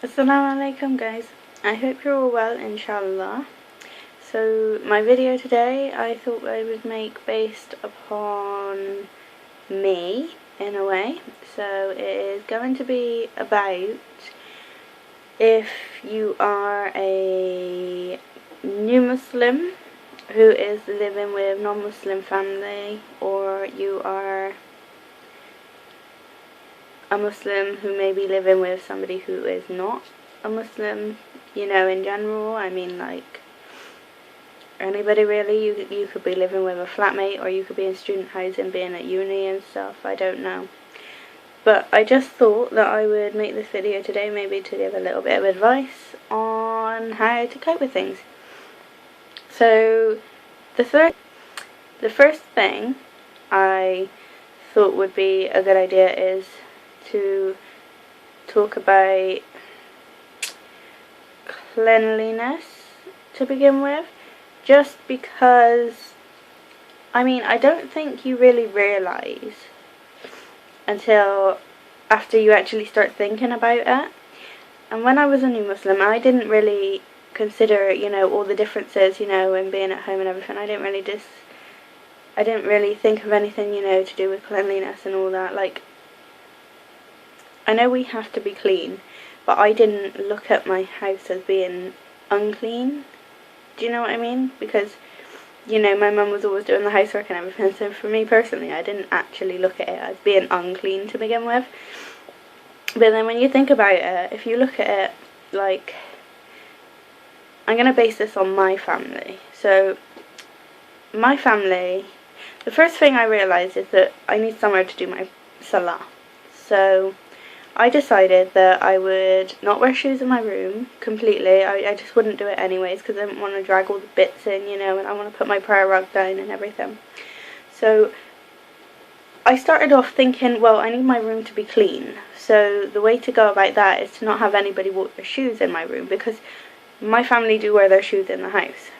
Assalamualaikum guys, I hope you're all well, inshallah. So my video today I thought I would make based upon me in a way. So it is going to be about if you are a new Muslim who is living with non-Muslim family, or you are a Muslim who may be living with somebody who is not a Muslim, you know, in general. I mean, like, anybody really. You could be living with a flatmate, or you could be in student housing, being at uni and stuff, I don't know. But I just thought that I would make this video today maybe to give a little bit of advice on how to cope with things. So, the first thing I thought would be a good idea is to talk about cleanliness to begin with, just because, I mean, I don't think you really realise until after you actually start thinking about it. And when I was a new Muslim, I didn't really consider, you know, all the differences, you know, in being at home and everything. I didn't really think of anything, you know, to do with cleanliness and all that. Like, I know we have to be clean, but I didn't look at my house as being unclean. Do you know what I mean? Because, you know, my mum was always doing the housework and everything, so for me personally, I didn't actually look at it as being unclean to begin with. But then when you think about it, if you look at it, like, I'm going to base this on my family. So, my family, the first thing I realised is that I need somewhere to do my salah. So, I decided that I would not wear shoes in my room completely. I just wouldn't do it anyways, because I didn't want to drag all the bits in, you know, and I want to put my prayer rug down and everything. So I started off thinking, well, I need my room to be clean. So the way to go about that is to not have anybody walk their shoes in my room, because my family do wear their shoes in the house.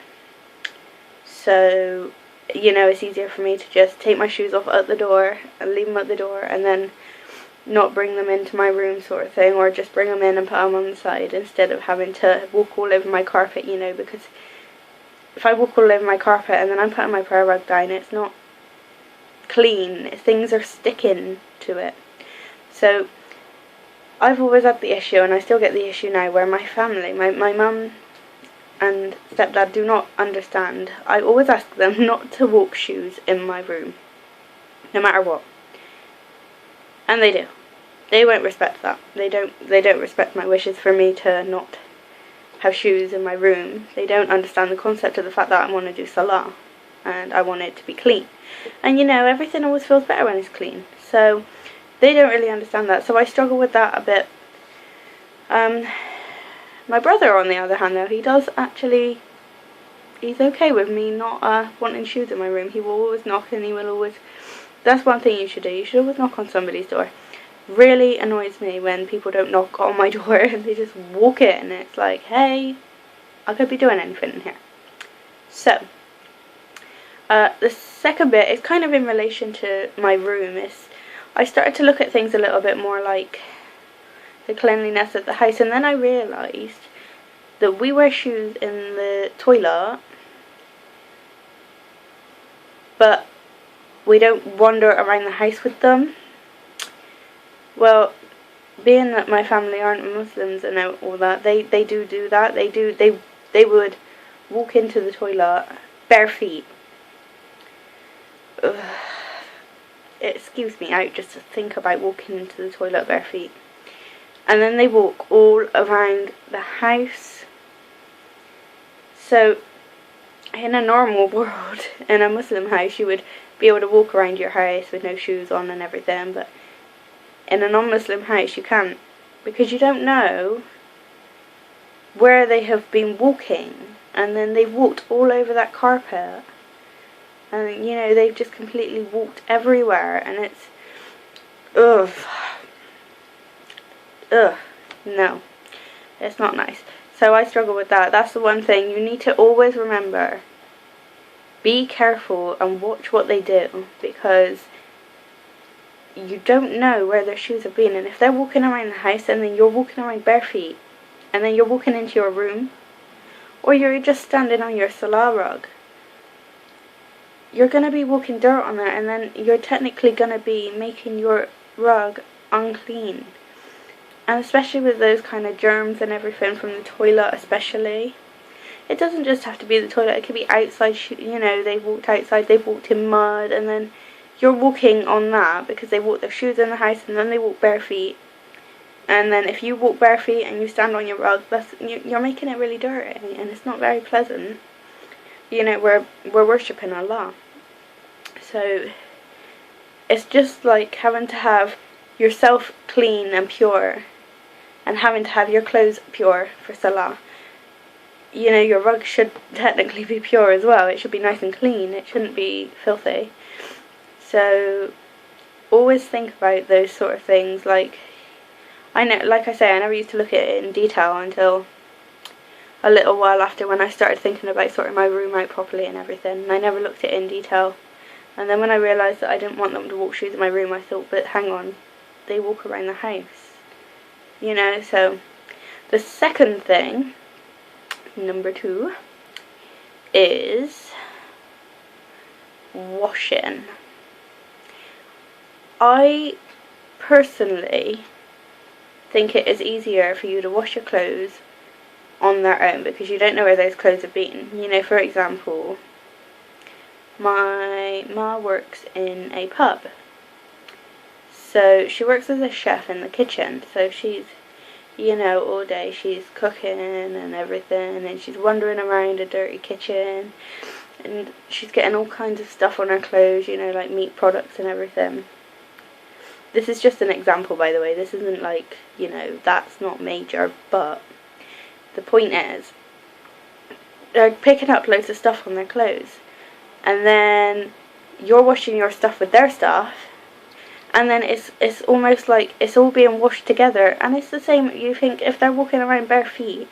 So, you know, it's easier for me to just take my shoes off at the door and leave them at the door, and then not bring them into my room, sort of thing, or just bring them in and put them on the side instead of having to walk all over my carpet, you know, because if I walk all over my carpet and then I'm putting my prayer rug down, it's not clean. Things are sticking to it. So I've always had the issue, and I still get the issue now, where my family, my mum and stepdad do not understand. I always ask them not to walk shoes in my room, no matter what. And they do. They won't respect that. They don't respect my wishes for me to not have shoes in my room. They don't understand the concept of the fact that I want to do salah and I want it to be clean. And you know, everything always feels better when it's clean. So they don't really understand that. So I struggle with that a bit. My brother, on the other hand, though, he's okay with me not wanting shoes in my room. He will always knock, and he will always... That's one thing you should do. You should always knock on somebody's door. Really annoys me when people don't knock on my door and they just walk in, and it's like, hey, I could be doing anything in here. So, the second bit is kind of in relation to my room. I started to look at things a little bit more like the cleanliness of the house, and then I realised that we wear shoes in the toilet, but we don't wander around the house with them. Well, being that my family aren't Muslims and all that, they do that. They would walk into the toilet bare feet. Ugh. It skews me out just to think about walking into the toilet bare feet. And then they walk all around the house. So, in a normal world, in a Muslim house, you would be able to walk around your house with no shoes on and everything, but in a non-Muslim house you can't, because you don't know where they have been walking, and then they've walked all over that carpet, and you know, they've just completely walked everywhere, and it's no, it's not nice. So I struggle with that. That's the one thing you need to always remember. Be careful and watch what they do, because you don't know where their shoes have been, and if they're walking around the house and then you're walking around bare feet, and then you're walking into your room, or you're just standing on your salah rug, you're going to be walking dirt on there, and then you're technically going to be making your rug unclean. And especially with those kind of germs and everything from the toilet especially. It doesn't just have to be the toilet, it could be outside, you know, they walked outside, they've walked in mud, and then you're walking on that because they walk their shoes in the house, and then they walk bare feet. And then if you walk bare feet and you stand on your rug, you're making it really dirty, and it's not very pleasant. You know, we're worshipping Allah. So it's just like having to have yourself clean and pure, and having to have your clothes pure for salah. You know, your rug should technically be pure as well. It should be nice and clean. It shouldn't be filthy. So always think about those sort of things. Like, I know, like I say, I never used to look at it in detail until a little while after, when I started thinking about sorting my room out properly and everything, and I never looked at it in detail. And then when I realised that I didn't want them to walk shoes in my room, I thought, but hang on, they walk around the house, you know. So the second thing, number 2, is washing. I personally think it is easier for you to wash your clothes on their own, because you don't know where those clothes have been. You know, for example, my ma works in a pub, so she works as a chef in the kitchen, so she's, you know, all day she's cooking and everything, and she's wandering around a dirty kitchen, and she's getting all kinds of stuff on her clothes, you know, like meat products and everything. This is just an example, by the way. This isn't like, you know, that's not major, but the point is, they're picking up loads of stuff on their clothes, and then you're washing your stuff with their stuff, and then it's almost like it's all being washed together. And it's the same, you think, if they're walking around bare feet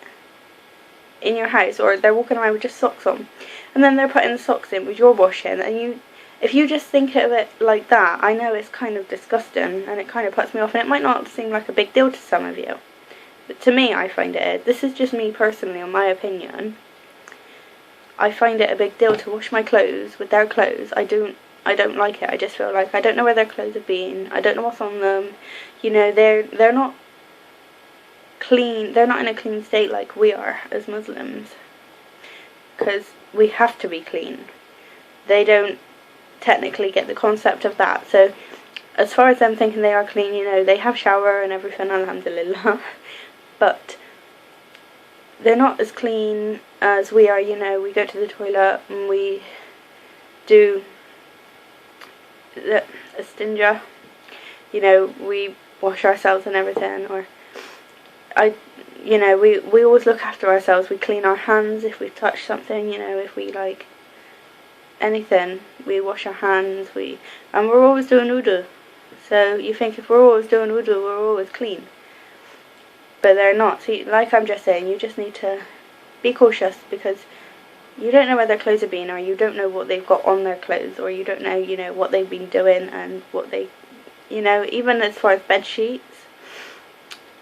in your house, or they're walking around with just socks on, and then they're putting the socks in with your washing, and if you just think of it like that, I know it's kind of disgusting, and it kind of puts me off, and it might not seem like a big deal to some of you, but to me, I find it is. This is just me personally, in my opinion. I find it a big deal to wash my clothes with their clothes. I don't like it. I just feel like I don't know where their clothes have been. I don't know what's on them. You know, they're not clean. They're not in a clean state like we are as Muslims, because we have to be clean. They don't technically get the concept of that. So as far as them thinking they are clean, you know, they have shower and everything, alhamdulillah, but they're not as clean as we are. You know, we go to the toilet and we do the istinja, you know, we wash ourselves and everything, or you know, we always look after ourselves. We clean our hands if we've touched something, you know, if we like anything, we wash our hands, and we're always doing wudu. So you think if we're always doing wudu, we're always clean, but they're not. See, like I'm just saying, you just need to be cautious, because you don't know where their clothes have been, or you don't know what they've got on their clothes, or you don't know, you know, what they've been doing, and what they, you know, even as far as bed sheets,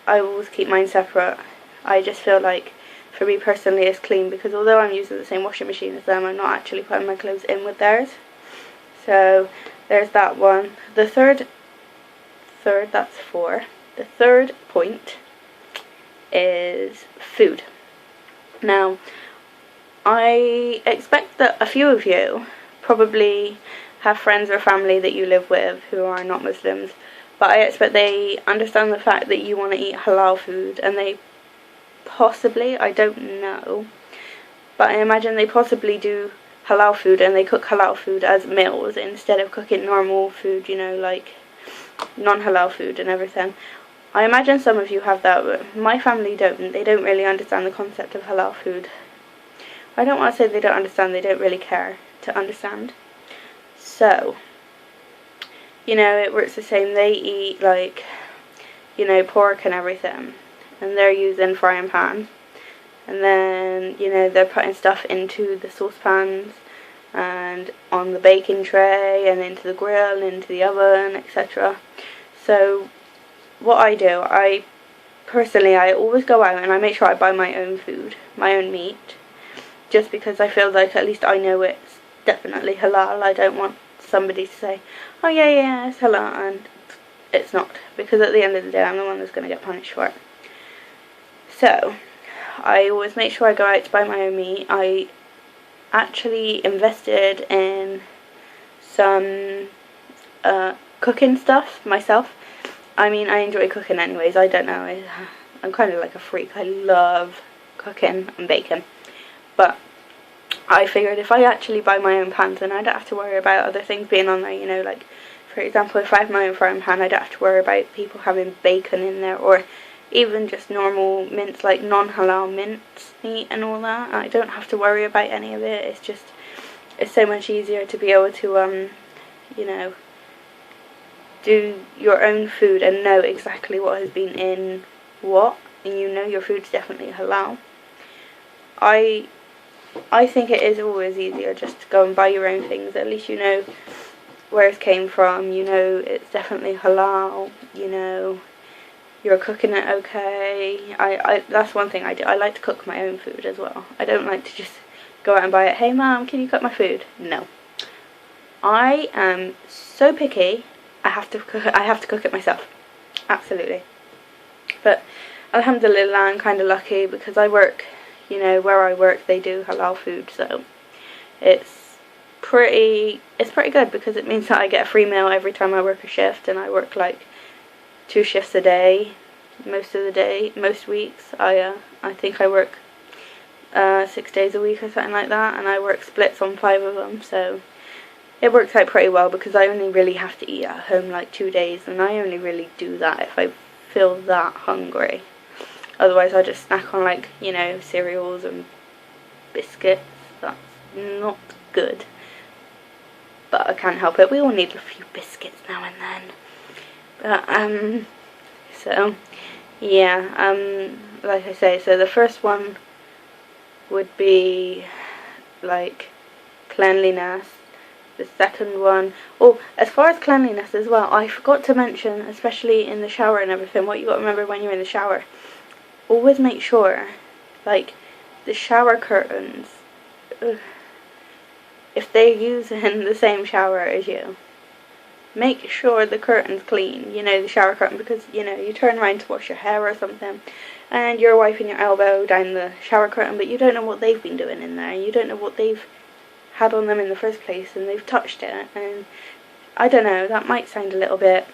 I always keep mine separate. I just feel like, for me personally, it's clean, because although I'm using the same washing machine as them, I'm not actually putting my clothes in with theirs. So there's that one. The third, that's 4. The third point is food. Now, I expect that a few of you probably have friends or family that you live with who are not Muslims, but I expect they understand the fact that you want to eat halal food, and they possibly, I don't know, but I imagine they possibly do halal food, and they cook halal food as meals instead of cooking normal food, you know, like non-halal food and everything. I imagine some of you have that, but my family don't. They don't really understand the concept of halal food. I don't want to say they don't understand, they don't really care to understand. So, you know, it works the same. They eat, like, you know, pork and everything, and they're using frying pan, and then, you know, they're putting stuff into the saucepans and on the baking tray and into the grill and into the oven, etc. So what I do, I personally, I always go out and I make sure I buy my own food, my own meat, just because I feel like at least I know it's definitely halal. I don't want somebody to say, oh yeah, it's halal, and it's not, because at the end of the day I'm the one that's going to get punished for it. So I always make sure I go out to buy my own meat. I actually invested in some cooking stuff myself. I mean, I enjoy cooking anyways. I don't know, I'm kind of like a freak. I love cooking and baking. But I figured if I actually buy my own pans, then I don't have to worry about other things being on there, you know, like, for example, if I have my own frying pan, I don't have to worry about people having bacon in there, or even just normal mince, like non-halal mince meat and all that. I don't have to worry about any of it. It's so much easier to be able to, you know, do your own food and know exactly what has been in what, and you know your food's definitely halal. I think it is always easier just to go and buy your own things. At least you know where it came from, you know it's definitely halal, you know you're cooking it okay. That's one thing I do. I like to cook my own food as well. I don't like to just go out and buy it. Hey mom, can you cook my food? No. I am so picky. I have to cook it myself. Absolutely. But alhamdulillah, I'm kind of lucky because I work, you know, where I work they do halal food, so it's pretty good, because it means that I get a free meal every time I work a shift, and I work like 2 shifts a day most of the day. Most weeks I think I work 6 days a week or something like that, and I work splits on 5 of them, so it works out pretty well, because I only really have to eat at home like 2 days, and I only really do that if I feel that hungry. Otherwise I just snack on, like, you know, cereals and biscuits. That's not good, but I can't help it. We all need a few biscuits now and then. But so yeah, like I say, so the first one would be like cleanliness. The second one, oh, as far as cleanliness as well, I forgot to mention, especially in the shower and everything, what you got to remember when you're in the shower, always make sure, like, the shower curtains, if they're using the same shower as you, make sure the curtain's clean, you know, the shower curtain, because, you know, you turn around to wash your hair or something, and you're wiping your elbow down the shower curtain, but you don't know what they've been doing in there, you don't know what they've had on them in the first place, and they've touched it, and I don't know, that might sound a little bit,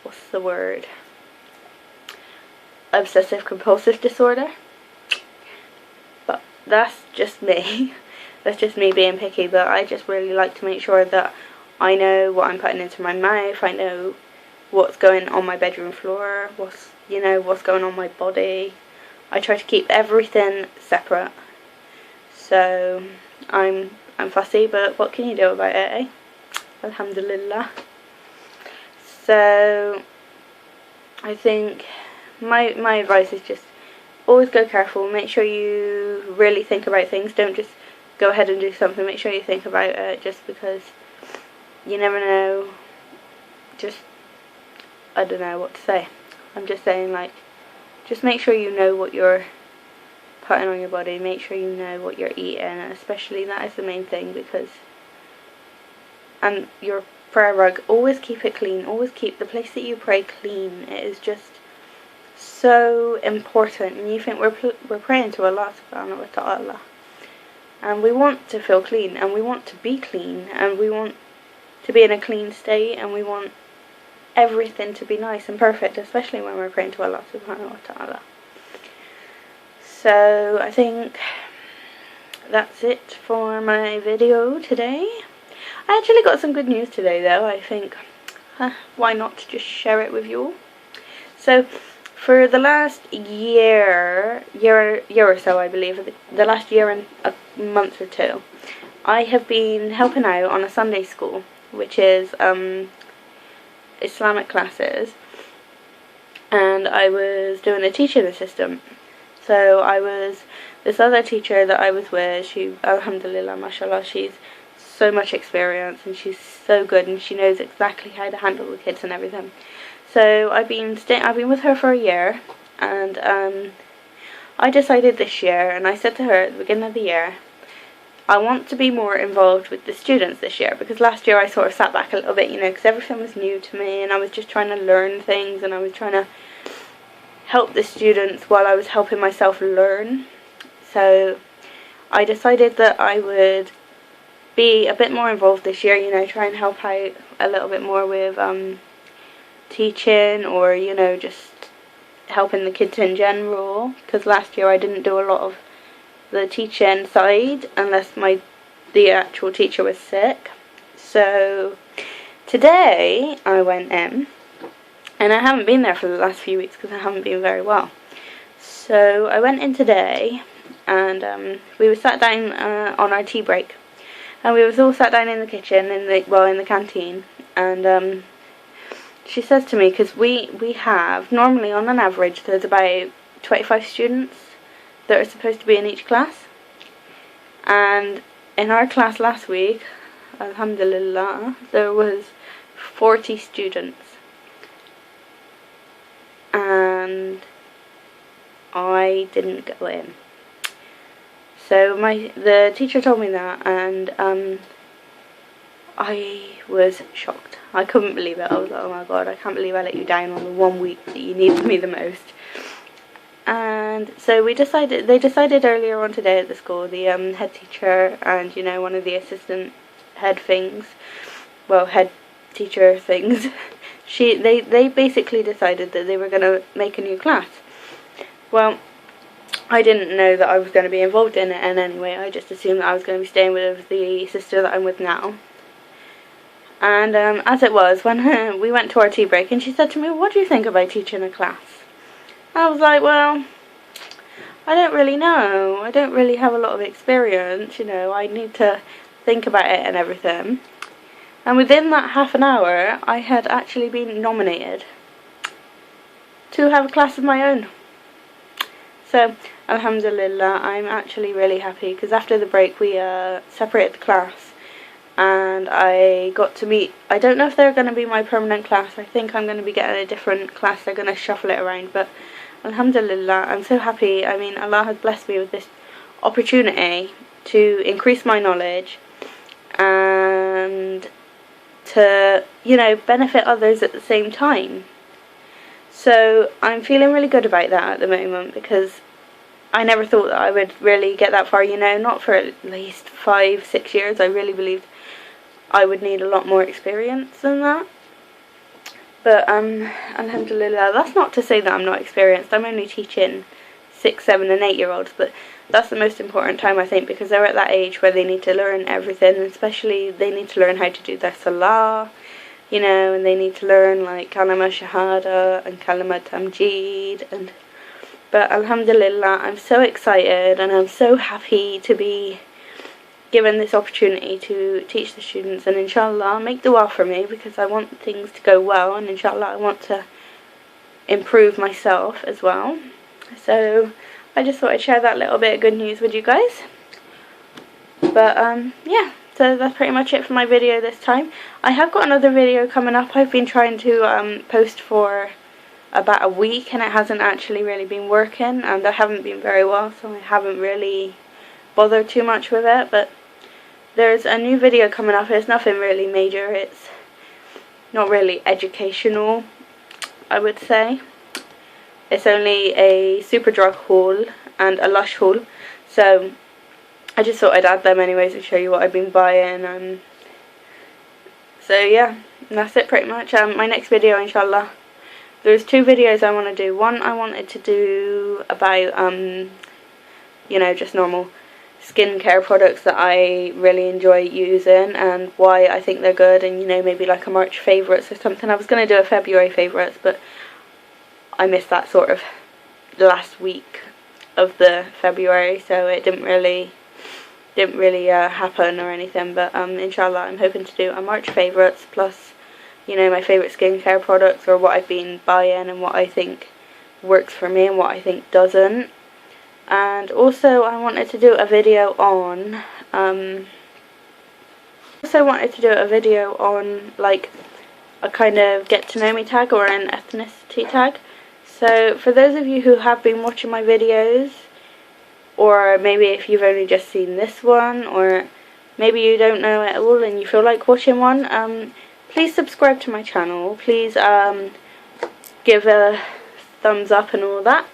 what's the word, obsessive compulsive disorder, but that's just me. That's just me being picky. But I just really like to make sure that I know what I'm putting into my mouth, I know what's going on my bedroom floor, what's going on my body. I try to keep everything separate, so I'm fussy, but what can you do about it, eh? Alhamdulillah. So I think my advice is just always go careful. Make sure you really think about things. Don't just go ahead and do something. Make sure you think about it, just because you never know. Just, I don't know what to say. I'm just saying, like, just make sure you know what you're putting on your body. Make sure you know what you're eating, and especially that is the main thing, because, and your prayer rug, always keep it clean. Always keep the place that you pray clean. It is just so important. And you think we're praying to Allah subhanahu wa ta'ala, and we want to feel clean, and we want to be clean, and we want to be in a clean state, and we want everything to be nice and perfect, especially when we're praying to Allah subhanahu wa ta'ala. So I think that's it for my video today. I actually got some good news today though. I think why not just share it with you all. So for the last year or so, I believe, the last year and a month or two, I have been helping out on a Sunday school, which is Islamic classes, and I was doing a teaching assistant. So I was, this other teacher that I was with, she, alhamdulillah, mashallah, she's so much experience, and she's so good, and she knows exactly how to handle the kids and everything. So I've been with her for a year, and I decided this year, and I said to her at the beginning of the year, I want to be more involved with the students this year, because last year I sort of sat back a little bit, you know, because everything was new to me and I was just trying to learn things and I was trying to help the students while I was helping myself learn. So I decided that I would be a bit more involved this year, you know, try and help out a little bit more with teaching, or, you know, just helping the kids in general, because last year I didn't do a lot of the teaching side unless the actual teacher was sick. So today I went in, and I haven't been there for the last few weeks because I haven't been very well. So I went in today, and we were sat down on our tea break, and we was all sat down in the kitchen, in the canteen, and she says to me, because we have, normally on an average, there's about 25 students that are supposed to be in each class, and in our class last week, alhamdulillah, there was 40 students, and I didn't go in. So the teacher told me that, and I was shocked. I couldn't believe it. I was like, oh my god, I can't believe I let you down on the 1 week that you needed me the most. And so they decided earlier on today at the school, the head teacher and, you know, one of the assistant head teacher things, they basically decided that they were going to make a new class. Well, I didn't know that I was going to be involved in it in any way. I just assumed that I was going to be staying with the sister that I'm with now. And as it was, when we went to our tea break, and she said to me, what do you think about teaching a class? I was like, well, I don't really know. I don't really have a lot of experience, you know. I need to think about it and everything. And within that half an hour, I had actually been nominated to have a class of my own. So, alhamdulillah, I'm actually really happy, because after the break we separated the class, and I got to meet, I don't know if they're going to be my permanent class. I think I'm going to be getting a different class. They're going to shuffle it around, but alhamdulillah, I'm so happy. I mean, Allah has blessed me with this opportunity to increase my knowledge and to, you know, benefit others at the same time. So I'm feeling really good about that at the moment, because I never thought that I would really get that far, you know, not for at least 5-6 years. I really believed I would need a lot more experience than that. But alhamdulillah, that's not to say that I'm not experienced. I'm only teaching 6, 7 and 8 year olds, but that's the most important time, I think, because they're at that age where they need to learn everything, and especially they need to learn how to do their salah, you know, and they need to learn like kalama shahada and kalama tamjeed, but alhamdulillah, I'm so excited and I'm so happy to be given this opportunity to teach the students, and inshallah make dua for me, because I want things to go well, and inshallah I want to improve myself as well. So I just thought I'd share that little bit of good news with you guys. But yeah, so that's pretty much it for my video this time. I have got another video coming up. I've been trying to post for about a week, and it hasn't actually really been working, and I haven't been very well, so I haven't really bothered too much with it. But there's a new video coming up. It's nothing really major. It's not really educational, I would say. It's only a Superdrug haul and a Lush haul, so I just thought I'd add them anyways to show you what I've been buying. So yeah, and that's it pretty much. My next video, inshallah, there's 2 videos I want to do. One I wanted to do about you know, just normal skincare products that I really enjoy using and why I think they're good, and, you know, maybe like a March favourites or something. I was going to do a February favourites, but I missed that sort of last week of the February, so it didn't really happen or anything. But inshallah, I'm hoping to do a March favourites plus, you know, my favourite skincare products, or what I've been buying and what I think works for me and what I think doesn't. And also I wanted to do a video on like a kind of get to know me tag or an ethnicity tag. So for those of you who have been watching my videos, or maybe if you've only just seen this one, or maybe you don't know it at all and you feel like watching one, please subscribe to my channel. Please give a thumbs up and all that.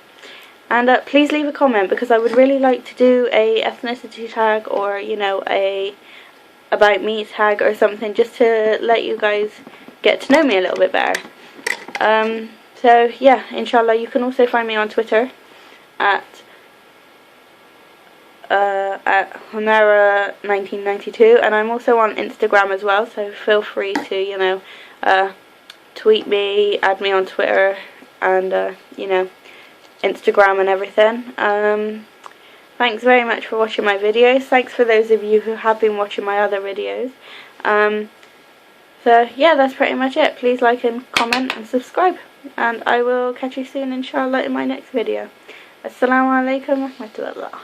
And please leave a comment, because I would really like to do a ethnicity tag, or, you know, a about me tag or something, just to let you guys get to know me a little bit better. So yeah, inshallah, you can also find me on Twitter at Humera1992, and I'm also on Instagram as well, so feel free to, you know, tweet me, add me on Twitter, and you know, Instagram and everything. Thanks very much for watching my videos. Thanks for those of you who have been watching my other videos. So yeah, that's pretty much it. Please like and comment and subscribe, and I will catch you soon, inshallah, in my next video. Assalamu alaikum wa rahmatullah.